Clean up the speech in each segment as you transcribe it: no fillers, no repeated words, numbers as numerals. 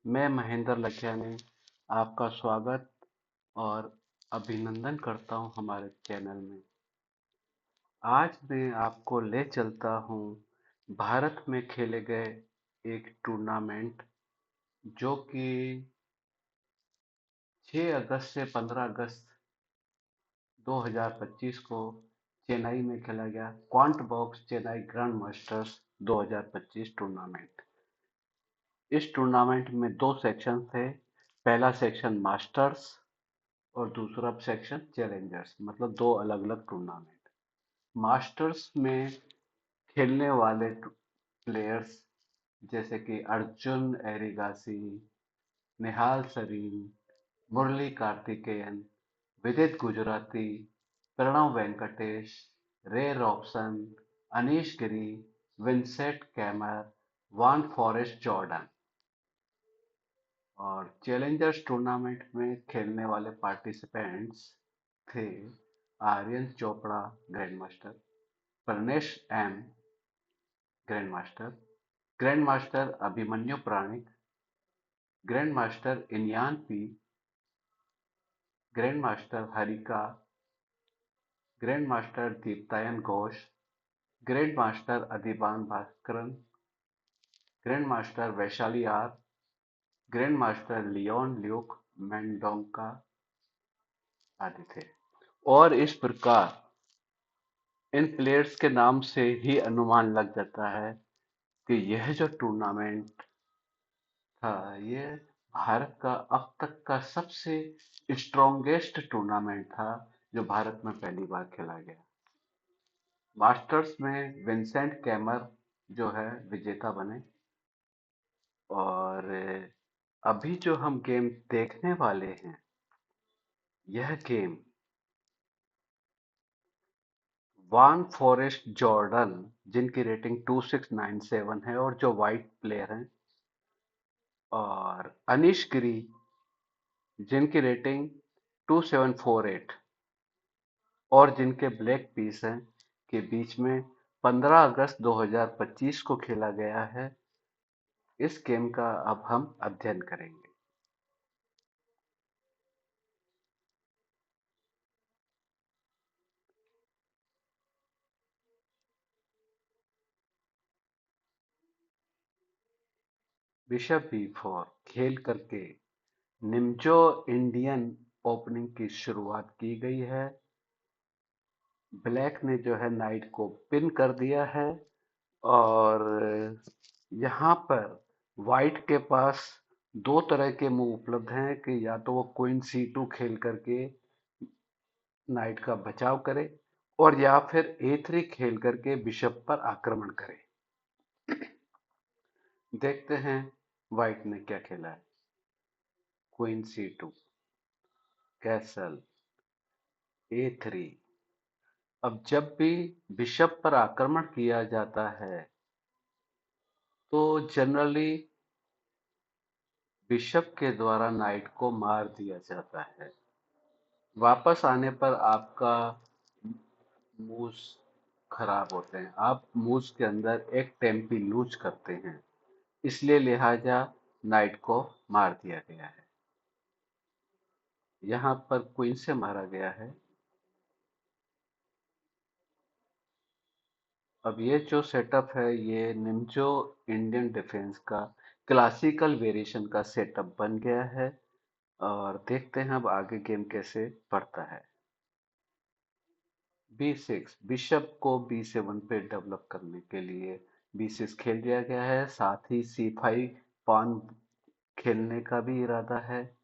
मैं महेंद्र लखियानी आपका स्वागत और अभिनंदन करता हूं हमारे चैनल में। आज मैं आपको ले चलता हूं भारत में खेले गए एक टूर्नामेंट जो कि 6 अगस्त से 15 अगस्त 2025 को चेन्नई में खेला गया quant box Chennai grand masters 2025 tournament. इस टूर्नामेंट में दो सेक्शन थे। पहला सेक्शन मास्टर्स और दूसरा सेक्शन चैलेंजर्स, मतलब दो अलग अलग टूर्नामेंट। मास्टर्स में खेलने वाले प्लेयर्स जैसे कि अर्जुन एरिगासी, निहाल सरीन, मुरली कार्तिकेयन, विदित Gujarati, Pranav Venkatesh, Ray Robson, Anish Giri, Vincent Keymer, van Foreest Jorden. और चैलेंजर्स टूर्नामेंट में खेलने वाले पार्टिसिपेंट्स थे Aryan Chopra grand master, Pranesh M grand master, grand master Abhimanyu Puranik, grand master Iniyan P, grand master Harika, grand master Diptayan Ghosh, grand master Adhiban Bhaskaran, grand master Vaishali R, grand master Leon Luke Mendonca आदि थे। और इस प्रकार इन प्लेयर्स के नाम से ही अनुमान लग जाता है कि यह जो टूर्नामेंट था, ये भारत का अब तक का सबसे स्ट्रॉन्गेस्ट टूर्नामेंट था जो भारत में पहली बार खेला गया। मास्टर्स में विंसेंट कैमर जो है विजेता बने। और अभी जो हम गेम देखने वाले हैं, यह गेम वान फॉरेस्ट जॉर्डन, जिनकी रेटिंग 2697 है और जो वाइट प्लेयर हैं, और अनीश गिरी जिनकी रेटिंग 2748 और जिनके ब्लैक पीस हैं, के बीच में 15 अगस्त 2025 को खेला गया है। इस गेम का अब हम अध्ययन करेंगे। बिशप बी4 खेल करके निम्जो इंडियन ओपनिंग की शुरुआत की गई है। ब्लैक ने जो है नाइट को पिन कर दिया है। और यहाँ पर वाइट के पास दो तरह के मूव उपलब्ध हैं कि या तो वो क्वीन C2 खेल करके नाइट का बचाव करे, और या फिर A3 खेल करके बिशप पर आक्रमण करे। देखते हैं वाइट ने क्या खेला है। Queen C2, castle, A3। अब जब भी बिशप पर आक्रमण किया जाता है तो जनरली बिशप के द्वारा नाइट को मार दिया जाता है। वापस आने पर आपका मूव्स खराब होते हैं, आप मूव्स के अंदर एक टेम्पी लूज करते हैं, इसलिए लिहाजा नाइट को मार दिया गया है। यहाँ पर क्वीन से मारा गया है। अब ये जो सेटअप है, ये निंजो इंडियन डिफेंस का क्लासिकल वेरिएशन का सेटअप बन गया है। और देखते हैं अब आगे गेम कैसे बढ़ता है। B6 बिशप को B7 पे डेवलप करने के लिए B6 खेल दिया गया है। साथ ही C5 पान खेलने का भी इरादा है।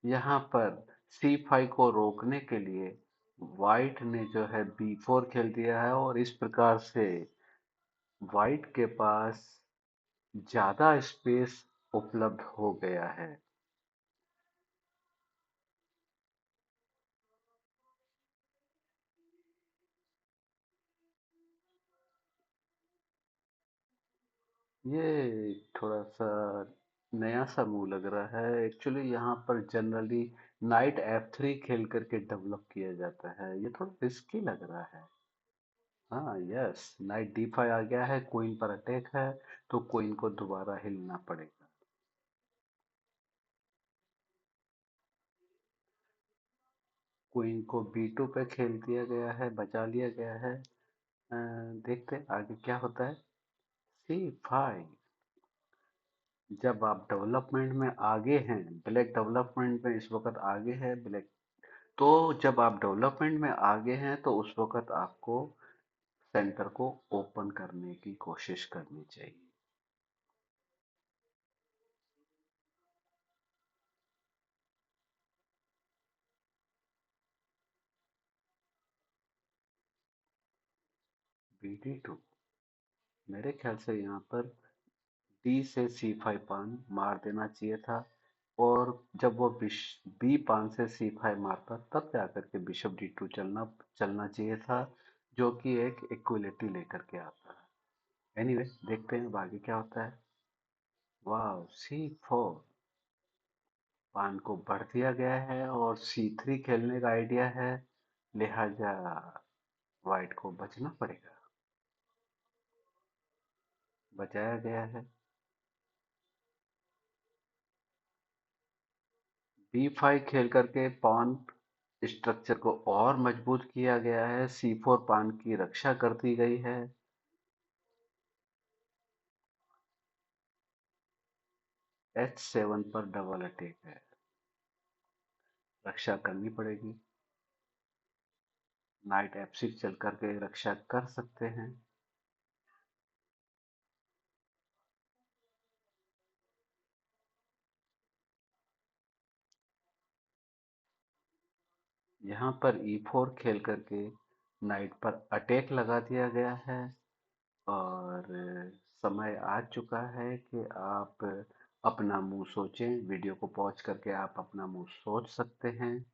यहाँ पर C5 को रोकने के लिए वाइट ने जो है B4 खेल दिया है, और इस प्रकार से वाइट के पास ज्यादा स्पेस उपलब्ध हो गया है। ये थोड़ा सा नया सा मूव लग रहा है। एक्चुअली यहाँ पर जनरली नाइट F3 खेल करके डेवलप किया जाता है। ये थोड़ा रिस्की लग रहा है। हाँ, यस, नाइट D5 आ गया है, क्वीन पर अटैक है, तो क्वीन को दोबारा हिलना पड़ेगा। क्वीन को B2 पे खेल दिया गया है, बचा लिया गया है। देखते हैं आगे क्या होता है। C5। जब आप डेवलपमेंट में आगे हैं, ब्लैक डेवलपमेंट में इस वक्त आगे है ब्लैक। तो जब आप डेवलपमेंट में आगे हैं तो उस वक्त आपको सेंटर को ओपन करने की कोशिश करनी चाहिए। BD2। मेरे ख्याल से यहाँ पर D से C5 पान मार देना चाहिए था। और जब वो B पान से C5 मारता तब जाकर के बिशप D2 चलना चाहिए था, जो कि एक इक्वलिटी लेकर के आता है। एनीवे, देखते हैं अब आगे क्या होता है। वाह, C4। पान को बढ़ दिया गया है और C3 खेलने का आइडिया है, लिहाजा वाइट को बचना पड़ेगा। बचाया गया है। B5 खेल करके पॉन स्ट्रक्चर को और मजबूत किया गया है। C4 पान की रक्षा कर दी गई है। H7 पर डबल अटैक है, रक्षा करनी पड़ेगी। नाइट F6 चल करके रक्षा कर सकते हैं। यहाँ पर E4 खेल करके नाइट पर अटैक लगा दिया गया है। और समय आ चुका है कि आप अपना मुंह सोचें। वीडियो को पॉज करके आप अपना मुंह सोच सकते हैं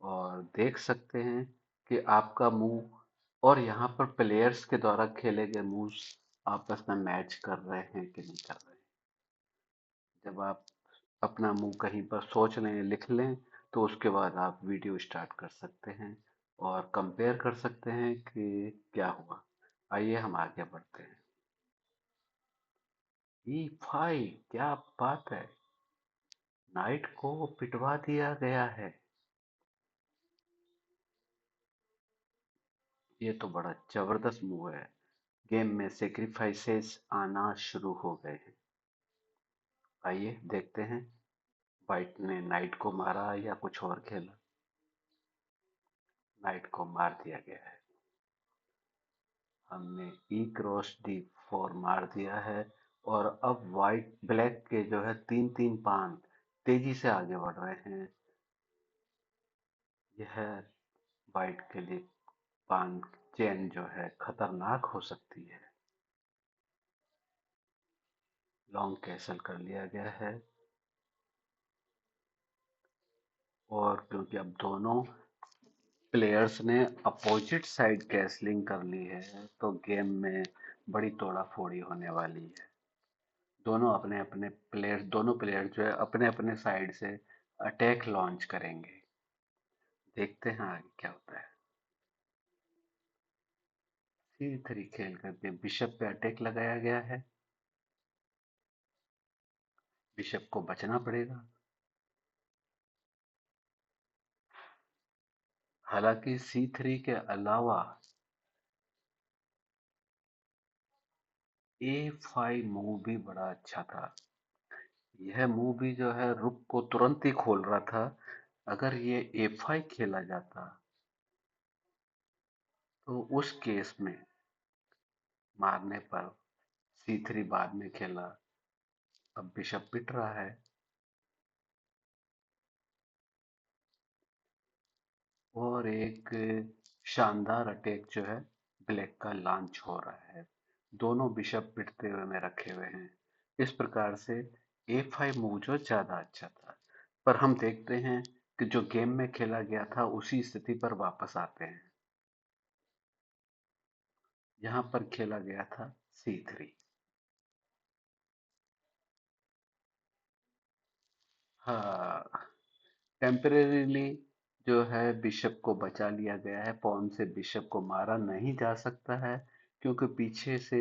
और देख सकते हैं कि आपका मुंह और यहाँ पर प्लेयर्स के द्वारा खेले गए मूव्स आपस में मैच कर रहे हैं कि नहीं कर रहे हैं। जब आप अपना मुंह कहीं पर सोच लें, लिख लें, तो उसके बाद आप वीडियो स्टार्ट कर सकते हैं और कंपेयर कर सकते हैं कि क्या हुआ। आइए हम आगे बढ़ते हैं। E5, क्या बात है, नाइट को पिटवा दिया गया है। ये तो बड़ा जबरदस्त मूव है। गेम में सेक्रीफाइसेस आना शुरू हो गए हैं। आइए देखते हैं, वाइट ने नाइट को मारा या कुछ और खेला। नाइट को मार दिया गया है। हमने E×D4 मार दिया है। और अब वाइट ब्लैक के जो है तीन तीन पान तेजी से आगे बढ़ रहे हैं। यह वाइट के लिए पान चेन जो है खतरनाक हो सकती है। लॉन्ग कैसल कर लिया गया है। और क्योंकि अब दोनों प्लेयर्स ने अपोजिट साइड कैसलिंग कर ली है, तो गेम में बड़ी तोड़ा फोड़ी होने वाली है। दोनों प्लेयर जो है अपने अपने साइड से अटैक लॉन्च करेंगे। देखते हैं आगे क्या होता है। C3 खेल करके बिशप पे अटैक लगाया गया है। बिशप को बचना पड़ेगा। हालांकि C3 के अलावा A5 मूव भी बड़ा अच्छा था। यह मूव भी जो है रुक को तुरंत ही खोल रहा था। अगर ये A5 खेला जाता तो उस केस में मारने पर C3 बाद में खेला। अब बिशप पिट रहा है। और एक शानदार अटैक जो है ब्लैक का लॉन्च हो रहा है। दोनों बिशप पिटते हुए में रखे हुए हैं। इस प्रकार से A5 मूव जो ज्यादा अच्छा था। पर हम देखते हैं कि जो गेम में खेला गया था उसी स्थिति पर वापस आते हैं। यहाँ पर खेला गया था C3। हाँ, टेम्परेरीली जो है बिशप को बचा लिया गया है। पॉन से बिशप को मारा नहीं जा सकता है, क्योंकि पीछे से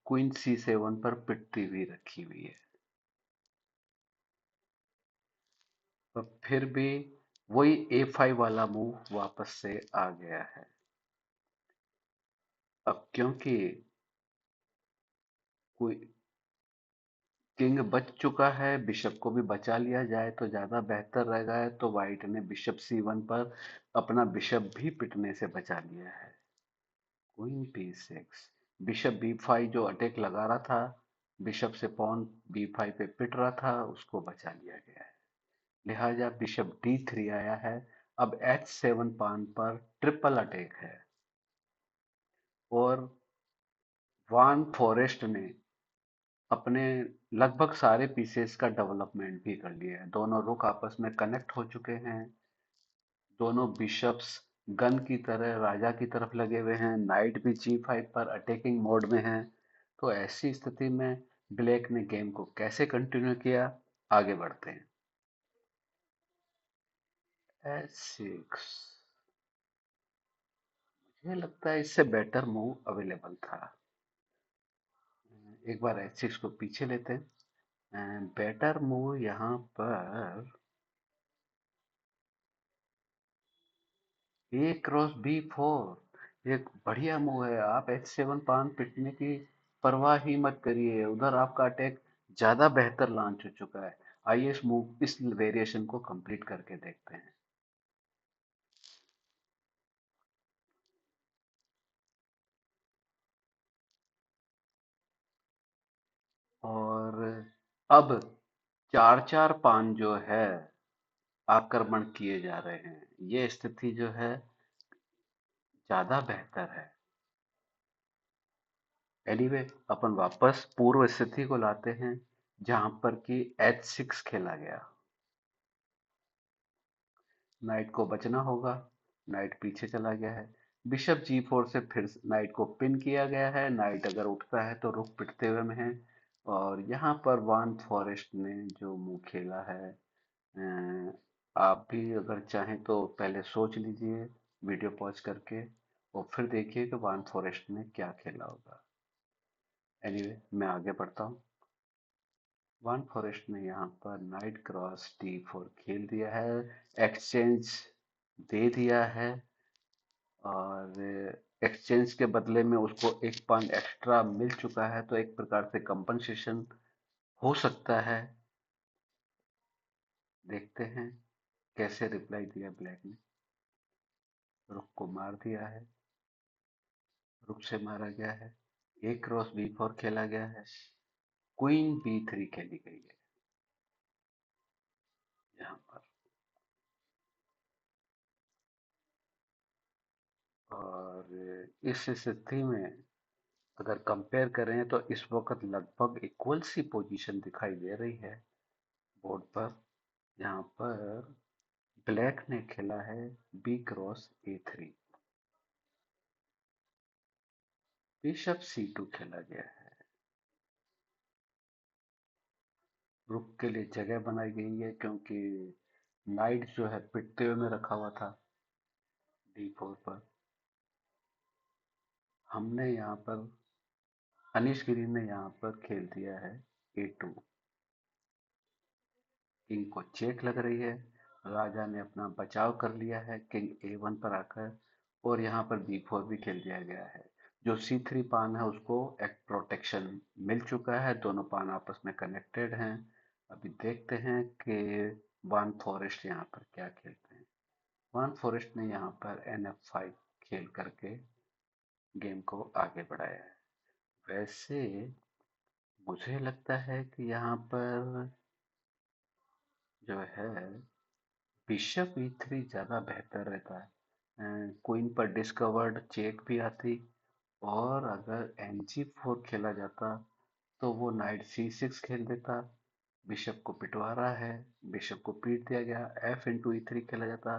क्वीन C7 पर पिटती हुई रखी हुई है। पर फिर भी वही A5 वाला मूव वापस से आ गया है। अब क्योंकि कोई किंग बच चुका है, बिशप को भी बचा लिया जाए तो ज्यादा बेहतर रहेगा, है तो व्हाइट ने बिशप C1 पर अपना बिशप भी पिटने से बचा लिया है। क्वीन P6, बिशप B5 जो अटैक लगा रहा था, बिशप से पॉन B5 पे पिट रहा था, उसको बचा लिया गया है। लिहाजा बिशप D3 आया है। अब H7 पान पर ट्रिपल अटैक है और वान फॉरेस्ट ने अपने लगभग सारे पीसेस का डेवलपमेंट भी कर लिया है। दोनों रुक आपस में कनेक्ट हो चुके हैं। दोनों बिशप्स गन की तरह राजा की तरफ लगे हुए हैं। नाइट भी G5 पर अटैकिंग मोड में है। तो ऐसी स्थिति में ब्लैक ने गेम को कैसे कंटिन्यू किया, आगे बढ़ते हैं। H6, मुझे लगता है इससे बेटर मूव अवेलेबल था। एक बार H6 को पीछे लेते हैं। बेटर मूव यहाँ पर A क्रॉस B4 एक बढ़िया मूव है। आप H7 पान पिटने की परवाह ही मत करिए, उधर आपका अटैक ज्यादा बेहतर लॉन्च हो चुका है। आइए इस वेरिएशन को कंप्लीट करके देखते हैं। और अब चार चार पान जो है आक्रमण किए जा रहे हैं, ये स्थिति जो है ज्यादा बेहतर है। एनीवे, अपन वापस पूर्व स्थिति को लाते हैं जहां पर कि H6 खेला गया। नाइट को बचना होगा। नाइट पीछे चला गया है। बिशप G4 से फिर नाइट को पिन किया गया है। नाइट अगर उठता है तो रुक पिटते हुए में है। और यहाँ पर वान फॉरेस्ट ने जो मुंह खेला है, आप भी अगर चाहें तो पहले सोच लीजिए वीडियो पॉज करके, और फिर देखिए कि वान फॉरेस्ट ने क्या खेला होगा। एनीवे, मैं आगे बढ़ता हूँ। वन फॉरेस्ट ने यहाँ पर नाइट क्रॉस D4 खेल दिया है। एक्सचेंज दे दिया है और एक्सचेंज के बदले में उसको एक पॉइंट एक्स्ट्रा मिल चुका है, तो एक प्रकार से कंपनसेशन हो सकता है। देखते हैं कैसे रिप्लाई दिया ब्लैक ने। रुक को मार दिया है। रुक से मारा गया है। A क्रॉस B4 खेला गया है। क्वीन B3 खेली गई है यहाँ पर। और इस स्थिति में अगर कंपेयर करें तो इस वक्त लगभग इक्वल सी पोजीशन दिखाई दे रही है बोर्ड पर। यहाँ पर ब्लैक ने खेला है B cross A3। Bishop C2 खेला गया है। रुक के लिए जगह बनाई गई है क्योंकि नाइट जो है पिटते हुए में रखा हुआ था D4 पर। हमने यहाँ पर अनिश गिरी ने यहाँ पर खेल दिया है A2। किंग को चेक लग रही है। राजा ने अपना बचाव कर लिया है किंग A1 पर आकर, और यहाँ पर B4 भी खेल दिया गया है। जो C3 पान है उसको एक प्रोटेक्शन मिल चुका है। दोनों पान आपस में कनेक्टेड हैं। अभी देखते हैं कि वान फॉरेस्ट यहाँ पर क्या खेलते हैं। वान फॉरेस्ट ने यहाँ पर NF5 खेल करके गेम को आगे बढ़ाया है। वैसे मुझे लगता है कि यहाँ पर जो है बिशप E3 ज्यादा बेहतर रहता है। क्वीन पर डिस्कवर्ड चेक भी आती, और अगर NG4 खेला जाता तो वो नाइट C6 खेल देता। बिशप को पिटवा रहा है, बिशप को पीट दिया गया। F × E3 खेला जाता।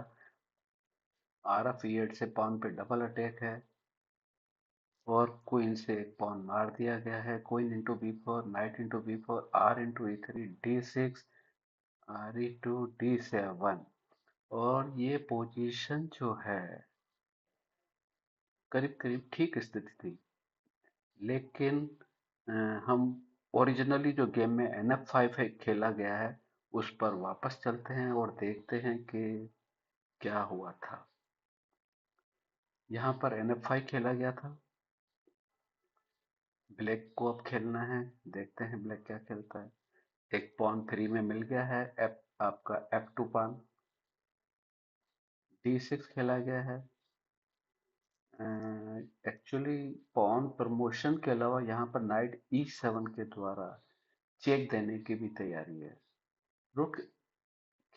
RF E8 से पॉन पे डबल अटैक है, और क्वीन से एक पॉन मार दिया गया है। Queen × B4, night × B4, R × E3, D6, RE2, D7। और ये पोजीशन जो है करीब करीब ठीक स्थिति थी। लेकिन अ, हम ओरिजिनली जो गेम में NF5 है खेला गया है, उस पर वापस चलते हैं और देखते हैं कि क्या हुआ था। यहाँ पर NF5 खेला गया था। ब्लैक को अब खेलना है। देखते हैं ब्लैक क्या खेलता है। एक पॉन फ्री में मिल गया है। एफ आपका F2 पान। D6 खेला गया है। एक्चुअली पॉन प्रमोशन के अलावा यहाँ पर नाइट E7 के द्वारा चेक देने की भी तैयारी है। रुक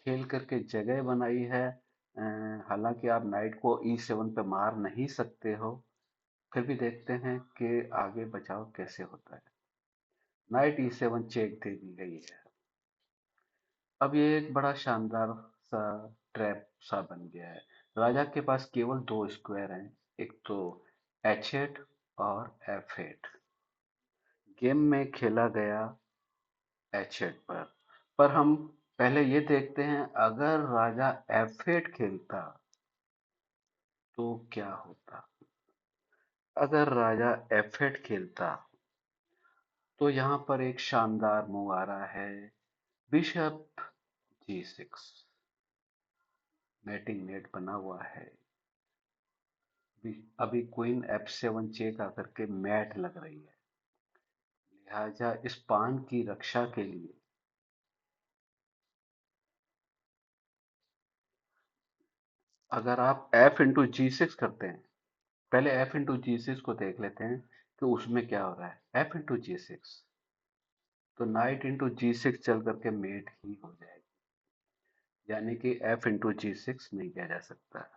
खेल करके जगह बनाई है। हालांकि आप नाइट को E7 पे मार नहीं सकते हो, फिर भी देखते हैं कि आगे बचाव कैसे होता है। नाइट E7 चेक दे दी गई है। अब ये एक बड़ा शानदार सा ट्रैप सा बन गया है। राजा के पास केवल दो स्क्वायर हैं, एक तो H8 और F8। गेम में खेला गया H8 पर हम पहले ये देखते हैं अगर राजा F8 खेलता तो क्या होता। अगर राजा F8 खेलता तो यहाँ पर एक शानदार मूव आ रहा है, बिशप G6। मैटिंग नेट बना हुआ है। अभी क्वीन F7 चेक आकर के मैट लग रही है, लिहाजा इस पान की रक्षा के लिए अगर आप F/G6 करते हैं, पहले F/G6 को देख लेते हैं कि उसमें क्या हो रहा है। F/G6 तो नाइट इंटू G6 चल करके मेट ही हो जाएगी, यानी कि F/G6 नहीं किया जा सकता।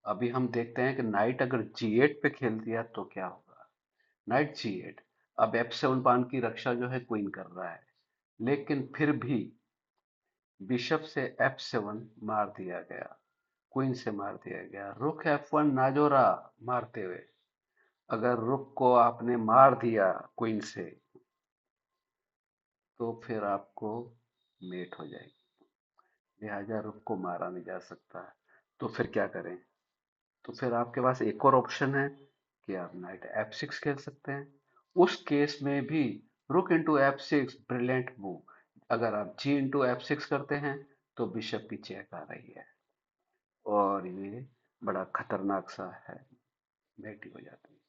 अभी हम देखते हैं कि नाइट अगर G8 पे खेल दिया तो क्या होगा। नाइट G8, अब F7 पान की रक्षा जो है क्वीन कर रहा है, लेकिन फिर भी बिशप से F7 मार दिया गया, क्वीन से मार दिया गया। रुक F1 नाजोरा मारते हुए, अगर रुक को आपने मार दिया क्वीन से तो फिर आपको मेट हो जाएगी, लिहाजा रुक को मारा नहीं जा सकता। तो फिर क्या करें। तो फिर आपके पास एक और ऑप्शन है कि आप नाइट F6 खेल सकते हैं। उस केस में भी रुक इंटू F6 ब्रिलियंट मूव। अगर आप G इंटू F6 करते हैं तो बिशप की चेक आ रही है और ये बड़ा खतरनाक सा है, बेटी हो जाती है।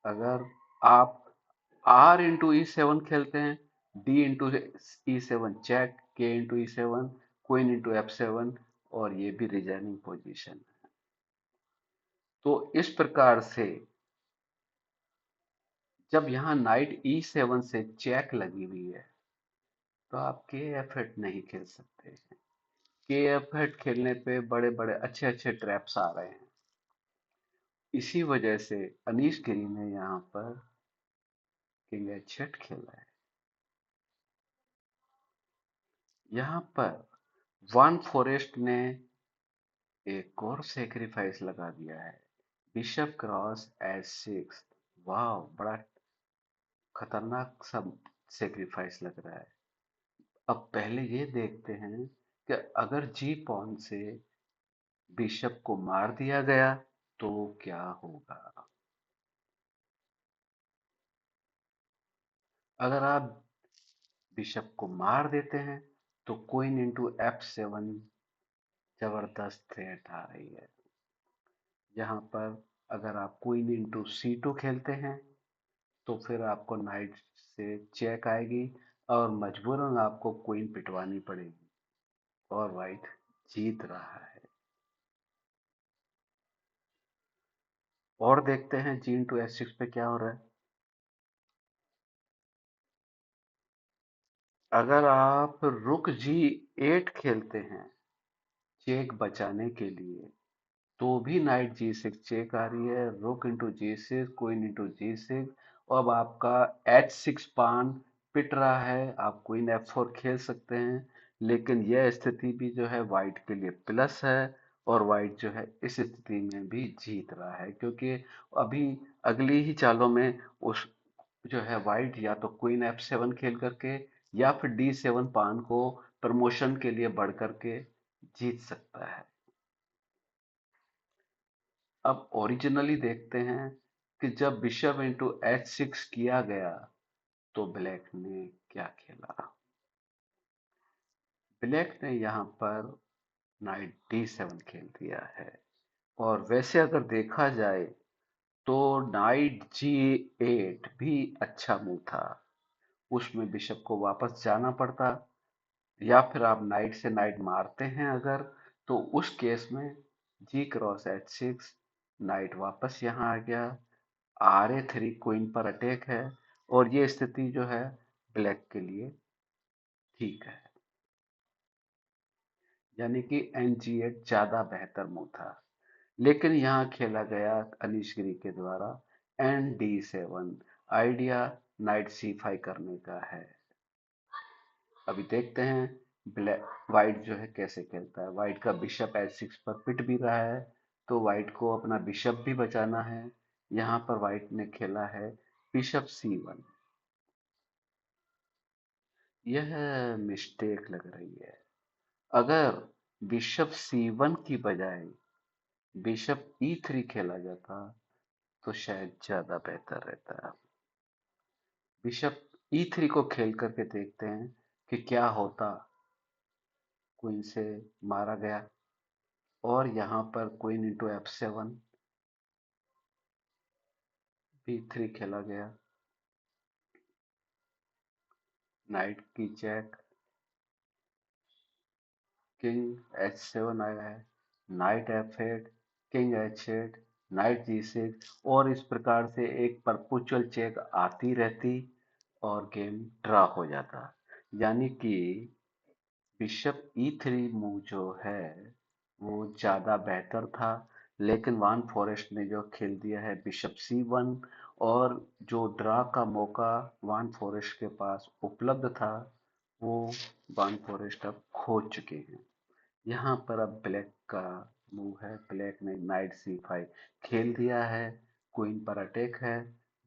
अगर आप R इंटू E7 खेलते हैं, D into E7 check, K into E7, queen into F7, और ये भी रिजाइनिंग पोजीशन है। तो इस प्रकार से जब यहाँ नाइट E7 से चेक लगी हुई है तो आप KF8 नहीं खेल सकते। KF8 खेलने पे बड़े बड़े अच्छे अच्छे ट्रैप्स आ रहे हैं। इसी वजह से अनीश गिरी ने यहाँ पर किंग H8 खेला है। यहाँ पर वन फॉरेस्ट ने एक और सेक्रीफाइस लगा दिया है, बिशप क्रॉस H6। वाह, बड़ा खतरनाक सा सेक्रीफाइस लग रहा है। अब पहले ये देखते हैं कि अगर जी पॉन से बिशप को मार दिया गया तो क्या होगा। अगर आप बिशप को मार देते हैं तो क्वीन इंटू F7 जबरदस्त थ्रेट आ रही है। यहाँ पर अगर आप क्वीन इंटू C2 खेलते हैं तो फिर आपको नाइट से चेक आएगी और मजबूरन आपको क्वीन पिटवानी पड़ेगी और वाइट जीत रहा है। और देखते हैं जी इंटू H6 पे क्या हो रहा है। अगर आप रुक G8 खेलते हैं चेक बचाने के लिए तो भी नाइट G6 चेक आ रही है। रुक into G6, queen into G6, और अब आपका H6 पान पिट रहा है। आप क्वीन F4 खेल सकते हैं, लेकिन यह स्थिति भी जो है वाइट के लिए प्लस है और वाइट जो है इस स्थिति में भी जीत रहा है, क्योंकि अभी अगली ही चालों में उस जो है वाइट या तो क्वीन F7 खेल करके या फिर D7 पान को प्रमोशन के लिए बढ़ करके जीत सकता है। अब ओरिजिनली देखते हैं कि जब बिशप इंटू H6 किया गया तो ब्लैक ने क्या खेला। ब्लैक ने यहाँ पर नाइट D7 खेल दिया है। और वैसे अगर देखा जाए तो नाइट G8 भी अच्छा मूव था। उसमें बिशप को वापस जाना पड़ता, या फिर आप नाइट से नाइट मारते हैं अगर, तो उस केस में G×H6, नाइट वापस यहाँ आ गया, RA3 क्वीन पर अटैक है, और ये स्थिति जो है ब्लैक के लिए ठीक है। यानी कि NG8 ज्यादा बेहतर मूव था। लेकिन यहाँ खेला गया अनीश गिरी के द्वारा ND7, आइडिया नाइट C5 करने का है। अभी देखते हैं ब्लैक वाइट जो है कैसे खेलता है। वाइट का बिशप H6 पर पिट भी रहा है, तो वाइट को अपना बिशप भी बचाना है। यहाँ पर वाइट ने खेला है बिशप C1। यह मिस्टेक लग रही है। अगर बिशप C1 की बजाय बिशप E3 खेला जाता तो शायद ज्यादा बेहतर रहता। बिशप E3 को खेल करके देखते हैं कि क्या होता। क्वीन से मारा गया, और यहाँ पर क्वीन इंटू F7, B3 खेला गया, नाइट की चेक, किंग H7 आया है, night F8, king H8, night G6, और इस प्रकार से एक परपुचुअल चेक आती रहती और गेम ड्रा हो जाता। यानी कि बिशप E3 मूव जो है वो ज्यादा बेहतर था। लेकिन वान फॉरेस्ट ने जो खेल दिया है बिशप C1, और जो ड्रा का मौका वान फॉरेस्ट के पास उपलब्ध था वो वान फॉरेस्ट अब खो चुके हैं। यहाँ पर अब ब्लैक का मूव है। ब्लैक ने नाइट C5 खेल दिया है, क्वीन पर अटैक है।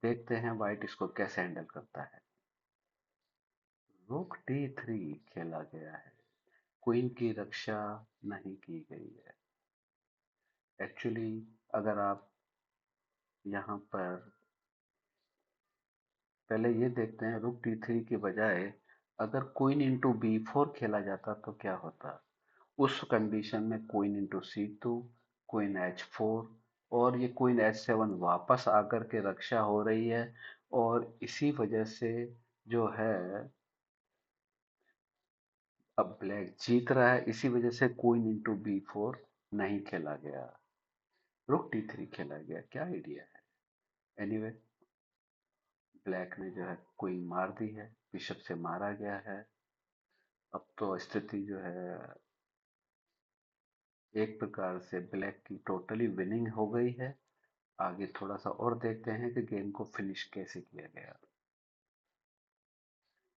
देखते हैं वाइट इसको कैसे हैंडल करता है। रुक D3 खेला गया है, क्वीन की रक्षा नहीं की गई है। एक्चुअली अगर आप यहाँ पर पहले ये देखते हैं, रुक D3 के बजाय अगर क्वीन इंटू B4 खेला जाता तो क्या होता। उस कंडीशन में queen into C2, queen H4, और ये क्वीन H7 वापस आकर के रक्षा हो रही है। और इसी वजह से जो है अब ब्लैक जीत रहा है। इसी वजह से क्वीन इंटू B4 नहीं खेला गया, रुक D3 खेला गया। क्या आइडिया है। एनीवे ब्लैक ने जो है क्वीन मार दी है, बिशप से मारा गया है। अब तो स्थिति जो है एक प्रकार से ब्लैक की टोटली विनिंग हो गई है। आगे थोड़ा सा और देखते हैं कि गेम को फिनिश कैसे किया गया।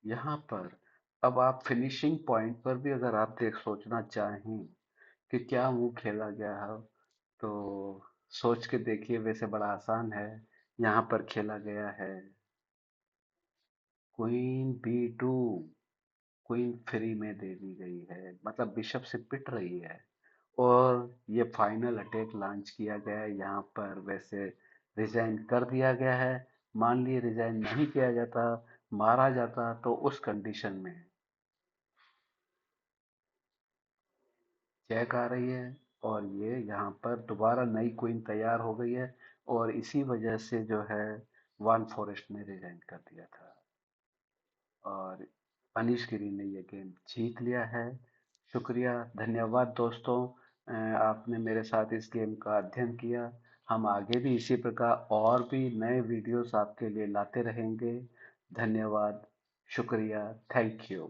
यहाँ पर अब आप फिनिशिंग पॉइंट पर भी अगर आप देख सोचना चाहें कि क्या मूव खेला गया है, तो सोच के देखिए। वैसे बड़ा आसान है। यहाँ पर खेला गया है क्वीन B2, क्वीन फ्री में दे दी गई है, मतलब बिशप से पिट रही है। और ये फाइनल अटैक लॉन्च किया गया है। यहाँ पर वैसे रिजाइन कर दिया गया है। मान लिए रिजाइन नहीं किया जाता, मारा जाता, तो उस कंडीशन में चेक आ रही है, और ये यहाँ पर दोबारा नई क्वीन तैयार हो गई है। और इसी वजह से जो है वन फॉरेस्ट ने रिजाइन कर दिया था, और अनीश गिरी ने ये गेम जीत लिया है। शुक्रिया, धन्यवाद दोस्तों। आपने मेरे साथ इस गेम का अध्ययन किया। हम आगे भी इसी प्रकार और भी नए वीडियोस आपके लिए लाते रहेंगे। धन्यवाद, शुक्रिया, थैंक यू।